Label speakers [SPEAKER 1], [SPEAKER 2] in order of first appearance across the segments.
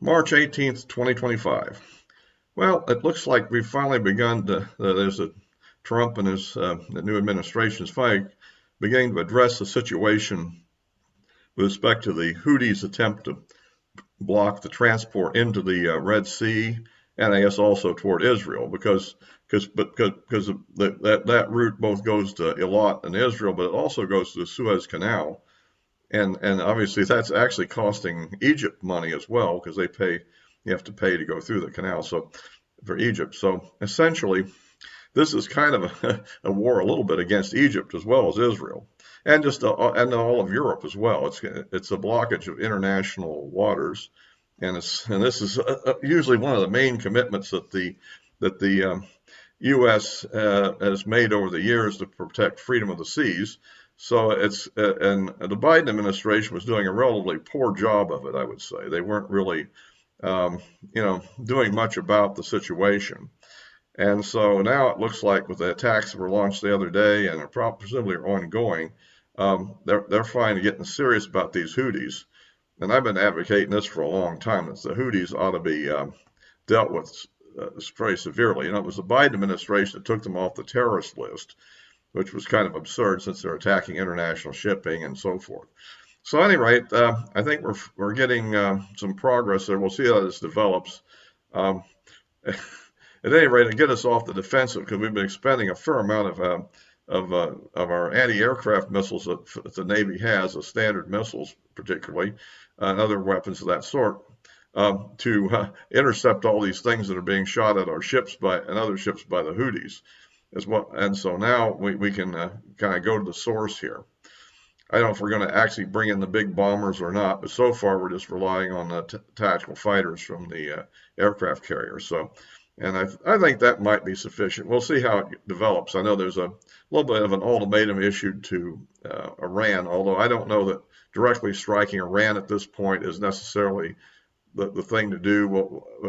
[SPEAKER 1] March 18th, 2025. Well, it looks like we've finally begun to, there's a Trump and his the new administration's finally beginning to address the situation with respect to the Houthis' attempt to block the transport into the Red Sea, and I guess also toward Israel, because that route both goes to Eilat and Israel, but it also goes to the Suez Canal, and obviously that's actually costing Egypt money as well, because you have to pay to go through the canal. So for Egypt, so essentially this is kind of a war a little bit against Egypt as well as Israel, and and all of Europe as well. It's a blockage of international waters, and this is usually one of the main commitments that the U.S. Has made over the years to protect freedom of the seas. So and the Biden administration was doing a relatively poor job of it, I would say. They weren't really, doing much about the situation. And so now it looks like with the attacks that were launched the other day and are presumably are ongoing, they're finally getting serious about these Houthis. And I've been advocating this for a long time, that the Houthis ought to be dealt with very severely. It was the Biden administration that took them off the terrorist list, which was kind of absurd since they're attacking international shipping and so forth. So, at any rate, I think we're getting some progress there. We'll see how this develops. At any rate, to get us off the defensive, because we've been expending a fair amount of our anti-aircraft missiles that the Navy has, the Standard missiles particularly, and other weapons of that sort, to intercept all these things that are being shot at our ships and other ships by the Houthis as well. And so now we can kind of go to the source here. I don't know if we're going to actually bring in the big bombers or not, but so far we're just relying on the tactical fighters from the aircraft carriers. So. And I think that might be sufficient. We'll see how it develops. I know there's a little bit of an ultimatum issued to Iran, although I don't know that directly striking Iran at this point is necessarily the thing to do.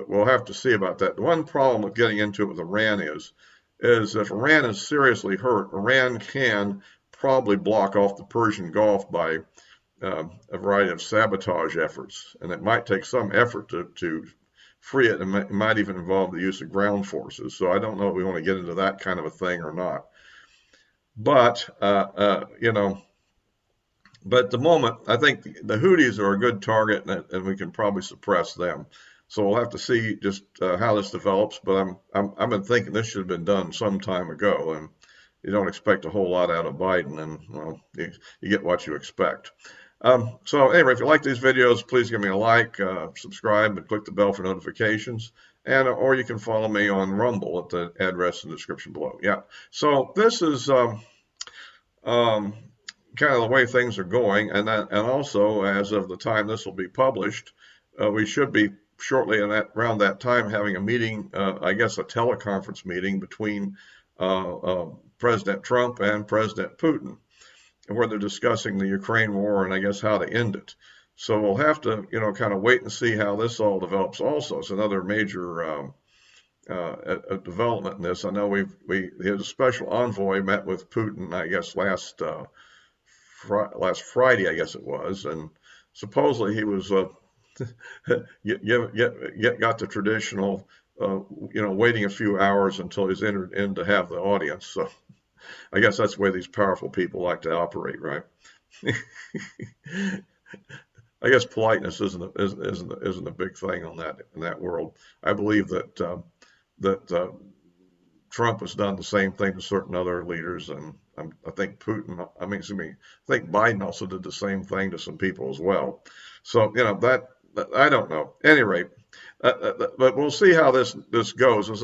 [SPEAKER 1] We'll have to see about that. The one problem with getting into it with Iran is if Iran is seriously hurt, Iran can probably block off the Persian Gulf by a variety of sabotage efforts. And it might take some effort to free it, and it might even involve the use of ground forces. So I don't know if we want to get into that kind of a thing or not. But but at the moment, I think the Houthis are a good target, and we can probably suppress them. So we'll have to see just how this develops. But I've been thinking this should have been done some time ago, and you don't expect a whole lot out of Biden, and well, you get what you expect. So anyway, if you like these videos, please give me a like, subscribe, and click the bell for notifications. Or you can follow me on Rumble at the address in the description below. Yeah. So this is kind of the way things are going, and also as of the time this will be published, we should be shortly around that time having a meeting, I guess a teleconference meeting between President Trump and President Putin, where they're discussing the Ukraine war and I guess how to end it. So we'll have to, kind of wait and see how this all develops. Also, it's another major development in this. I know his special envoy met with Putin, I guess last Friday, I guess it was, and supposedly he was got the traditional, waiting a few hours until he's entered in to have the audience. So I guess that's the way these powerful people like to operate, right? I guess politeness isn't a big thing in that world. I believe that Trump has done the same thing to certain other leaders, and I think Biden also did the same thing to some people as well. So that I don't know. At any rate, but we'll see how this goes.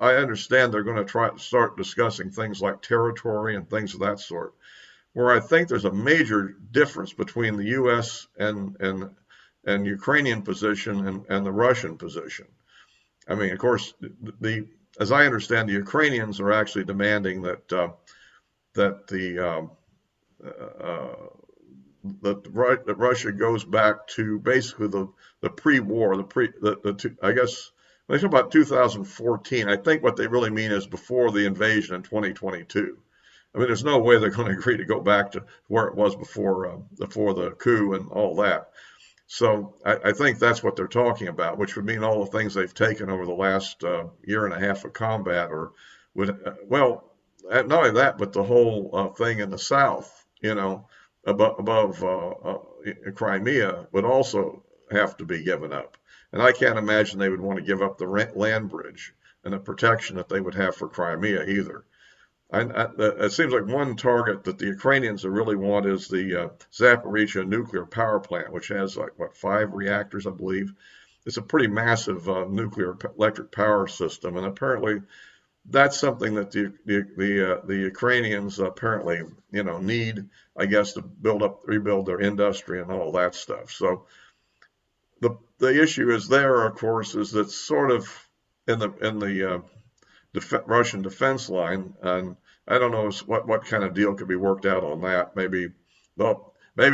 [SPEAKER 1] I understand they're going to try to start discussing things like territory and things of that sort, where I think there's a major difference between the U.S. and Ukrainian position and the Russian position. I mean, of course, as I understand, the Ukrainians are actually demanding that Russia goes back to basically the pre-war, I guess. When they talk about 2014, I think what they really mean is before the invasion in 2022. I mean, there's no way they're going to agree to go back to where it was before the coup and all that. So I think that's what they're talking about, which would mean all the things they've taken over the last year and a half of combat, or would not only that, but the whole thing in the south, above Crimea would also have to be given up. And I can't imagine they would want to give up the land bridge and the protection that they would have for Crimea either. It seems like one target that the Ukrainians really want is the Zaporizhia nuclear power plant, which has like, what, 5 reactors, I believe. It's a pretty massive nuclear electric power system, and apparently that's something that the Ukrainians apparently need, I guess, to rebuild their industry and all that stuff. So the issue is there, of course, is that sort of in the Russian defense line, and I don't know what kind of deal could be worked out on that. Maybe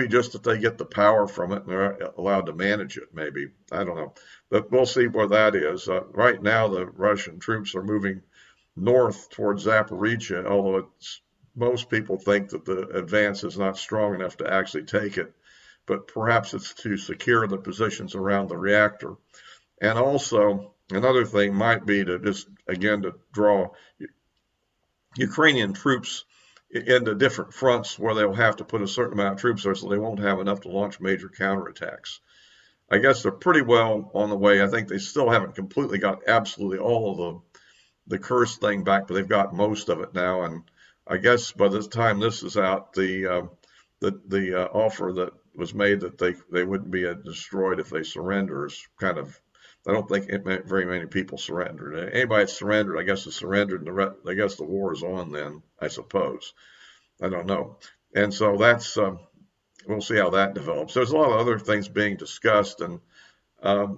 [SPEAKER 1] just that they get the power from it and they're allowed to manage it. Maybe, I don't know, but we'll see where that is. Right now, the Russian troops are moving north towards Zaporizhia, although most people think that the advance is not strong enough to actually take it, but perhaps it's to secure the positions around the reactor. And also, another thing might be to just, again, to draw Ukrainian troops into different fronts where they'll have to put a certain amount of troops there so they won't have enough to launch major counterattacks. I guess they're pretty well on the way. I think they still haven't completely got absolutely all of the Kursk thing back, but they've got most of it now. And I guess by the time this is out, the offer that was made that they wouldn't be destroyed if they surrender is kind of, I don't think very many people surrendered. Anybody that surrendered, I guess, has surrendered, and I guess the war is on then, I suppose. I don't know. And so that's, we'll see how that develops. There's a lot of other things being discussed, and the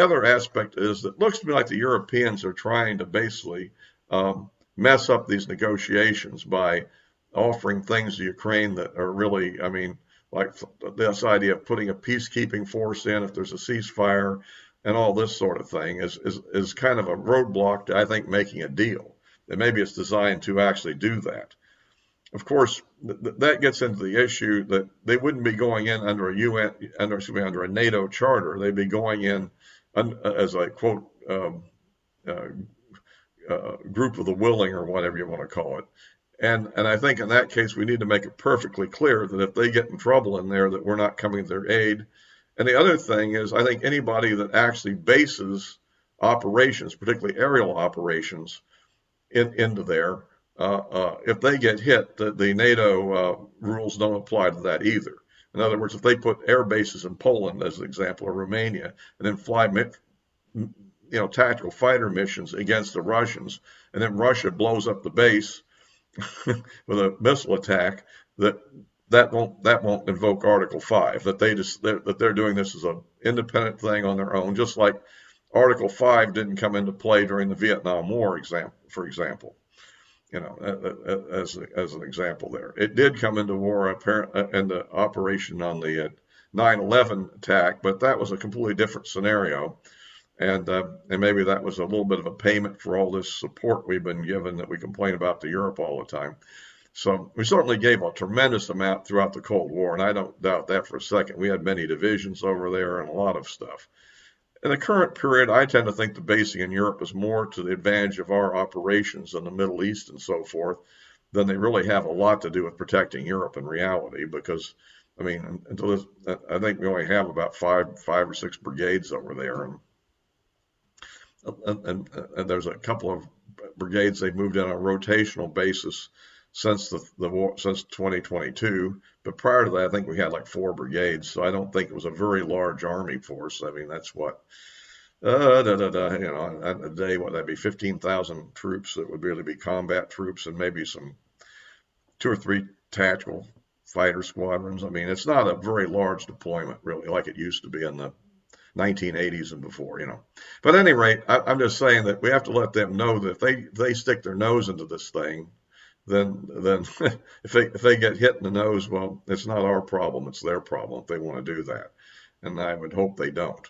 [SPEAKER 1] other aspect is that it looks to me like the Europeans are trying to basically mess up these negotiations by offering things to Ukraine that are really, I mean, like this idea of putting a peacekeeping force in if there's a ceasefire and all this sort of thing is kind of a roadblock to, I think, making a deal. And maybe it's designed to actually do that. Of course, that gets into the issue that they wouldn't be going in under a NATO charter. They'd be going in as a quote group of the willing, or whatever you want to call it. And I think in that case, we need to make it perfectly clear that if they get in trouble in there, that we're not coming to their aid. And the other thing is, I think anybody that actually bases operations, particularly aerial operations, into there, if they get hit, the NATO rules don't apply to that either. In other words, if they put air bases in Poland, as an example, or Romania, and then fly tactical fighter missions against the Russians, and then Russia blows up the base with a missile attack, that won't invoke Article 5. That they're doing this as an independent thing on their own, just like Article 5 didn't come into play during the Vietnam War, for example. As an example there, it did come into war in the operation on the 9/11 attack, but that was a completely different scenario. And maybe that was a little bit of a payment for all this support we've been given that we complain about to Europe all the time. So we certainly gave a tremendous amount throughout the Cold War, and I don't doubt that for a second. We had many divisions over there and a lot of stuff. In the current period, I tend to think the basing in Europe is more to the advantage of our operations in the Middle East and so forth than they really have a lot to do with protecting Europe in reality, because, I mean, I think we only have about five or six brigades over there, and there's a couple of brigades they've moved in on a rotational basis since the war, since 2022. But prior to that, I think we had like 4 brigades, so I don't think it was a very large army force. I mean, that's what, a day, what that'd be 15,000 troops that would really be combat troops, and maybe some 2 or 3 tactical fighter squadrons. I mean, it's not a very large deployment, really, like it used to be in the 1980s and before, But at any rate, I'm just saying that we have to let them know that if they stick their nose into this thing, then if they get hit in the nose, well, it's not our problem, it's their problem if they want to do that. And I would hope they don't.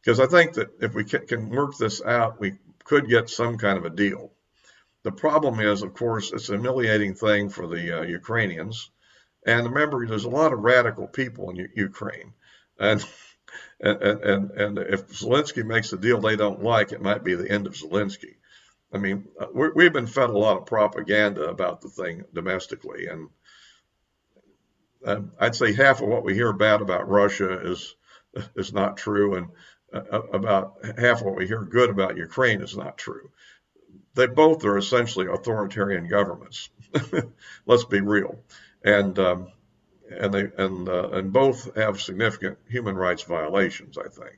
[SPEAKER 1] Because I think that if we can work this out, we could get some kind of a deal. The problem is, of course, it's a humiliating thing for the Ukrainians. And remember, there's a lot of radical people in Ukraine, and and if Zelensky makes a deal they don't like, it might be the end of Zelensky. I mean, we've been fed a lot of propaganda about the thing domestically, and I'd say half of what we hear bad about Russia is not true, and about half of what we hear good about Ukraine is not true. They both are essentially authoritarian governments. Let's be real, and and both have significant human rights violations, I think.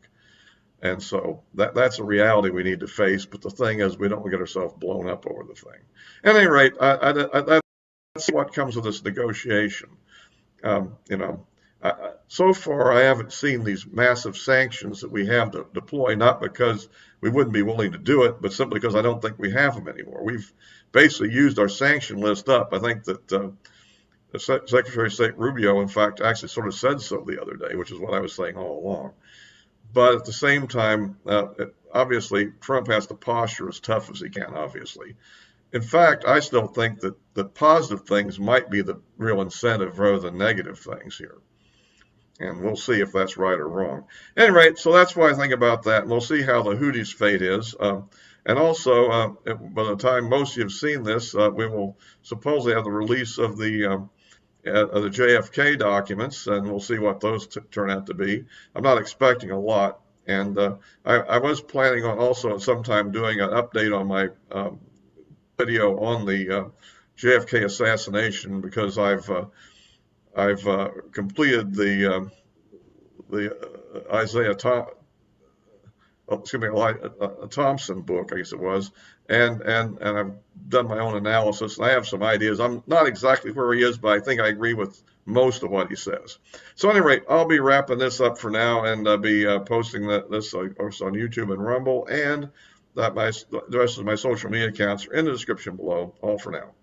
[SPEAKER 1] And so that's a reality we need to face. But the thing is, we don't get ourselves blown up over the thing. At any rate, that's what comes with this negotiation. You know, so far I haven't seen these massive sanctions that we have to deploy, not because we wouldn't be willing to do it, but simply because I don't think we have them anymore. We've basically used our sanction list up. I think that Secretary of State Rubio, in fact, actually sort of said so the other day, which is what I was saying all along. But at the same time, obviously, Trump has to posture as tough as he can, obviously. In fact, I still think that the positive things might be the real incentive rather than negative things here. And we'll see if that's right or wrong. At any rate, so that's why I think about that. And we'll see how the Houthis' fate is. And also, by the time most of you have seen this, we will supposedly have the release of the JFK documents, and we'll see what those turn out to be. I'm not expecting a lot. And I was planning on also at some time doing an update on my video on the JFK assassination, because I've completed the Isaiah Thompson book, I guess it was, and I've done my own analysis, and I have some ideas. I'm not exactly where he is, but I think I agree with most of what he says. So at any rate, I'll be wrapping this up for now, and I'll be posting this also on YouTube and Rumble, and the rest of my social media accounts are in the description below. All for now.